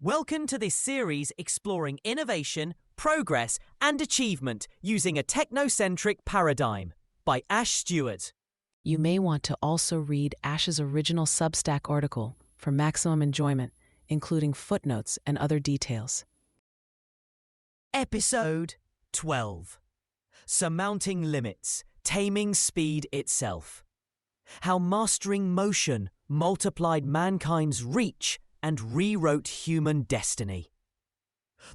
Welcome to this series exploring innovation, progress, and achievement using a technocentric paradigm by Ash Stewart. You may want to also read Ash's original Substack article for maximum enjoyment, including footnotes and other details. Episode 12. Surmounting Limits, Taming Speed Itself. How mastering motion multiplied mankind's reach and rewrote human destiny.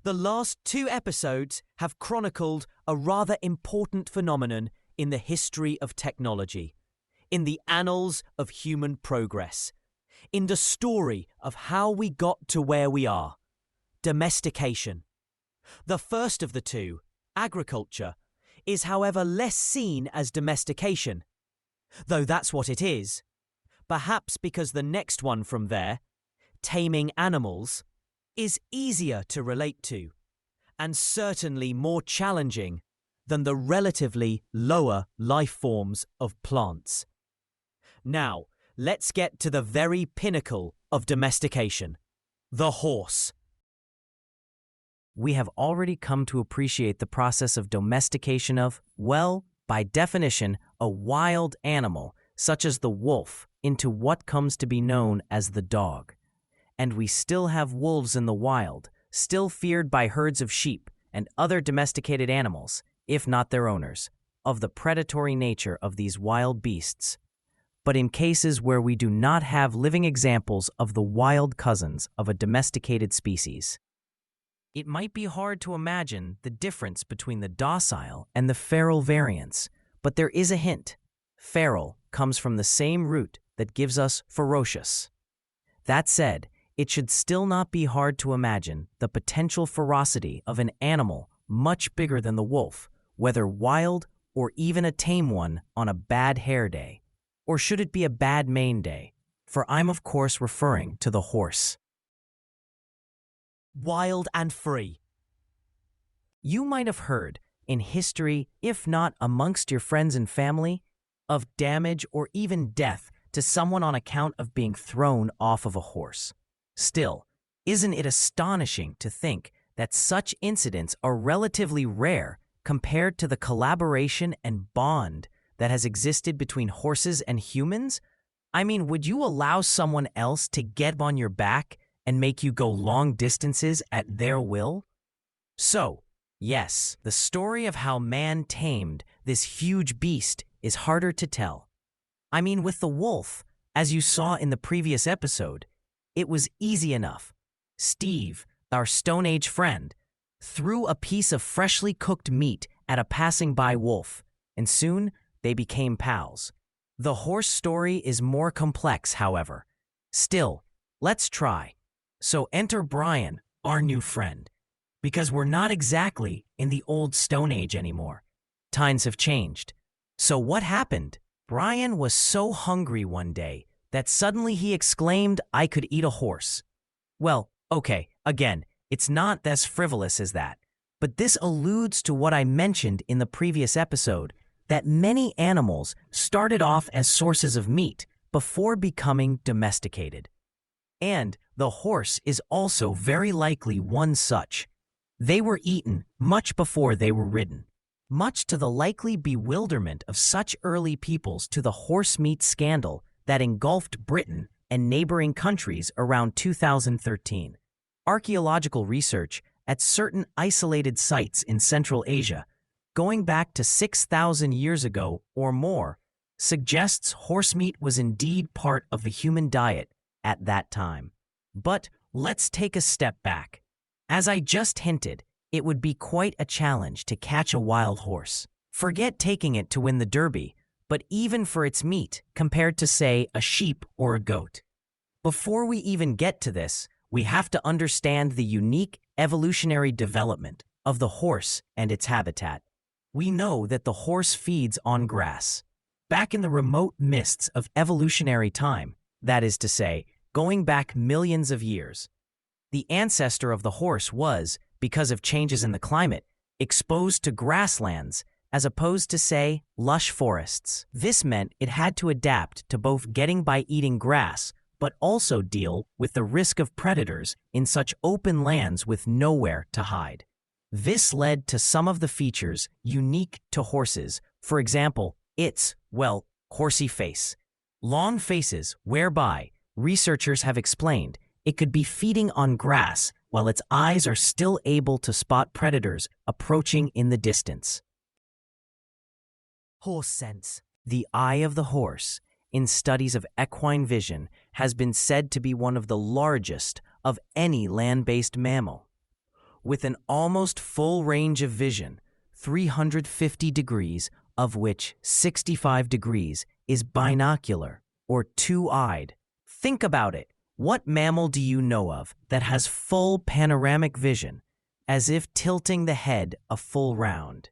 The last two episodes have chronicled a rather important phenomenon in the history of technology, in the annals of human progress, in the story of how we got to where we are, domestication. The first of the two, agriculture, is however less seen as domestication, though that's what it is, perhaps because the next one from there, taming animals, is easier to relate to, and certainly more challenging than the relatively lower life forms of plants. Now, let's get to the very pinnacle of domestication, the horse. We have already come to appreciate the process of domestication of, well, by definition, a wild animal, such as the wolf, into what comes to be known as the dog. And we still have wolves in the wild, still feared by herds of sheep and other domesticated animals, if not their owners, of the predatory nature of these wild beasts. But in cases where we do not have living examples of the wild cousins of a domesticated species, it might be hard to imagine the difference between the docile and the feral variants, but there is a hint. Feral comes from the same root that gives us ferocious. That said, it should still not be hard to imagine the potential ferocity of an animal much bigger than the wolf, whether wild or even a tame one on a bad hair day. Or should it be a bad mane day? For I'm of course referring to the horse. Wild and free. You might have heard, in history, if not amongst your friends and family, of damage or even death to someone on account of being thrown off of a horse. Still, isn't it astonishing to think that such incidents are relatively rare compared to the collaboration and bond that has existed between horses and humans? I mean, would you allow someone else to get on your back and make you go long distances at their will? So, yes, the story of how man tamed this huge beast is harder to tell. I mean, with the wolf, as you saw in the previous episode, it was easy enough. Steve, our Stone Age friend, threw a piece of freshly cooked meat at a passing-by wolf, and soon they became pals. The horse story is more complex, however. Still, let's try. So enter Brian, our new friend, because we're not exactly in the old Stone Age anymore. Times have changed. So what happened? Brian was so hungry one day that suddenly he exclaimed, "I could eat a horse." Well, okay, again, it's not as frivolous as that, but this alludes to what I mentioned in the previous episode, that many animals started off as sources of meat before becoming domesticated. And the horse is also very likely one such. They were eaten much before they were ridden, much to the likely bewilderment of such early peoples to the horse meat scandal that engulfed Britain and neighboring countries around 2013. Archaeological research at certain isolated sites in Central Asia, going back to 6,000 years ago or more, suggests horse meat was indeed part of the human diet at that time. But let's take a step back. As I just hinted, it would be quite a challenge to catch a wild horse. Forget taking it to win the Derby, but even for its meat compared to, say, a sheep or a goat. Before we even get to this, we have to understand the unique evolutionary development of the horse and its habitat. We know that the horse feeds on grass. Back in the remote mists of evolutionary time, that is to say, going back millions of years, the ancestor of the horse was, because of changes in the climate, exposed to grasslands as opposed to, say, lush forests. This meant it had to adapt to both getting by eating grass, but also deal with the risk of predators in such open lands with nowhere to hide. This led to some of the features unique to horses. For example, its, horsey face. Long faces, whereby, researchers have explained, it could be feeding on grass while its eyes are still able to spot predators approaching in the distance. Horse sense. The eye of the horse, in studies of equine vision, has been said to be one of the largest of any land-based mammal. With an almost full range of vision, 350 degrees, of which 65 degrees is binocular, or two-eyed. Think about it. What mammal do you know of that has full panoramic vision, as if tilting the head a full round?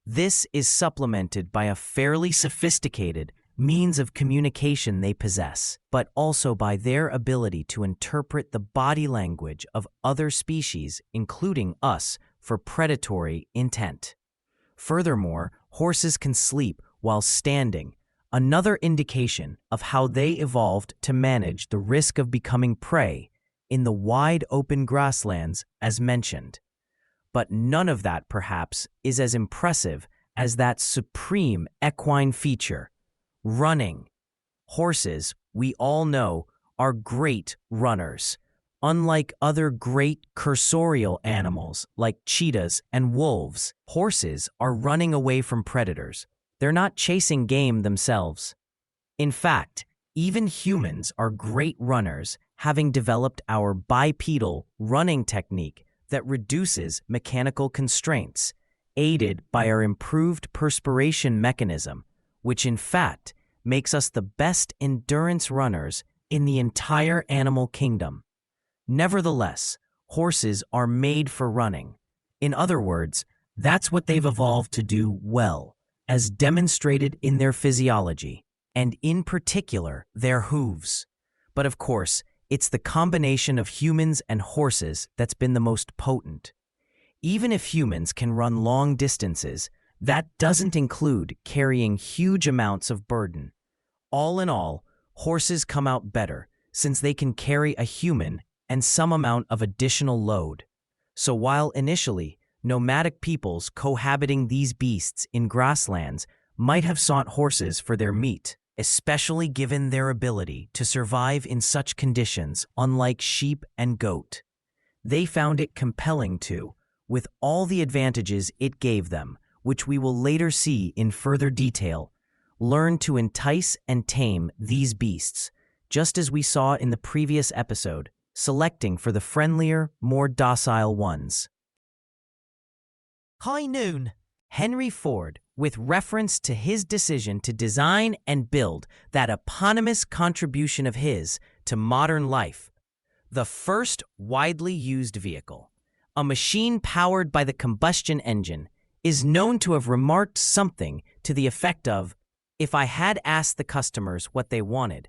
This is supplemented by a fairly sophisticated means of communication they possess, but also by their ability to interpret the body language of other species, including us, for predatory intent. Furthermore, horses can sleep while standing, another indication of how they evolved to manage the risk of becoming prey in the wide open grasslands as mentioned. But none of that, perhaps, is as impressive as that supreme equine feature, running. Horses, we all know, are great runners. Unlike other great cursorial animals like cheetahs and wolves, horses are running away from predators. They're not chasing game themselves. In fact, even humans are great runners, having developed our bipedal running technique that reduces mechanical constraints, aided by our improved perspiration mechanism, which in fact makes us the best endurance runners in the entire animal kingdom. Nevertheless, horses are made for running. In other words, that's what they've evolved to do well, as demonstrated in their physiology, and in particular, their hooves. But of course, it's the combination of humans and horses that's been the most potent. Even if humans can run long distances, that doesn't include carrying huge amounts of burden. All in all, horses come out better since they can carry a human and some amount of additional load. So while initially, nomadic peoples cohabiting these beasts in grasslands might have sought horses for their meat, especially given their ability to survive in such conditions unlike sheep and goat, they found it compelling to, with all the advantages it gave them, which we will later see in further detail, learn to entice and tame these beasts, just as we saw in the previous episode, selecting for the friendlier, more docile ones. High noon. Henry Ford, with reference to his decision to design and build that eponymous contribution of his to modern life, the first widely used vehicle, a machine powered by the combustion engine, is known to have remarked something to the effect of, "If I had asked the customers what they wanted,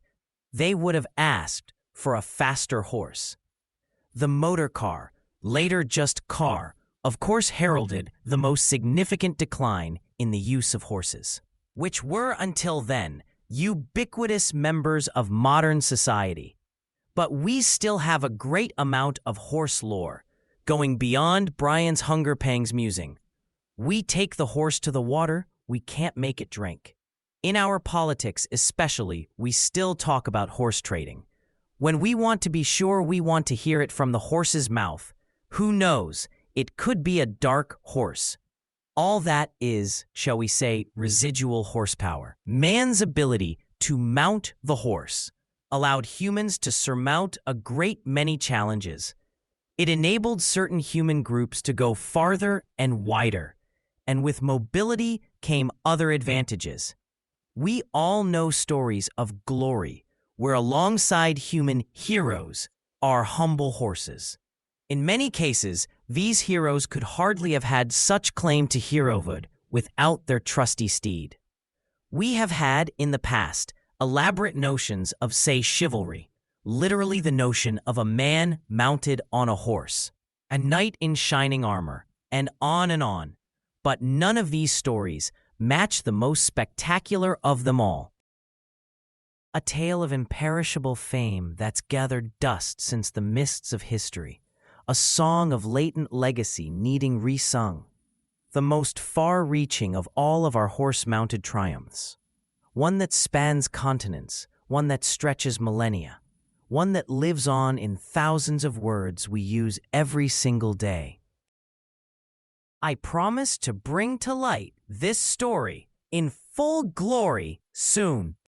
they would have asked for a faster horse." The motor car, later just car, of course heralded the most significant decline in the use of horses, which were until then ubiquitous members of modern society. But we still have a great amount of horse lore, going beyond Brian's hunger pangs musing. We take the horse to the water, we can't make it drink. In our politics especially, we still talk about horse trading. When we want to be sure we want to hear it from the horse's mouth, who knows, it could be a dark horse. All that is, shall we say, residual horsepower. Man's ability to mount the horse allowed humans to surmount a great many challenges. It enabled certain human groups to go farther and wider, and with mobility came other advantages. We all know stories of glory, where alongside human heroes are humble horses. In many cases, these heroes could hardly have had such claim to herohood without their trusty steed. We have had, in the past, elaborate notions of, say, chivalry, literally the notion of a man mounted on a horse, a knight in shining armor, and on, but none of these stories match the most spectacular of them all. A tale of imperishable fame that's gathered dust since the mists of history. A song of latent legacy needing resung. The most far-reaching of all of our horse-mounted triumphs. One that spans continents, one that stretches millennia, one that lives on in thousands of words we use every single day. I promise to bring to light this story in full glory soon.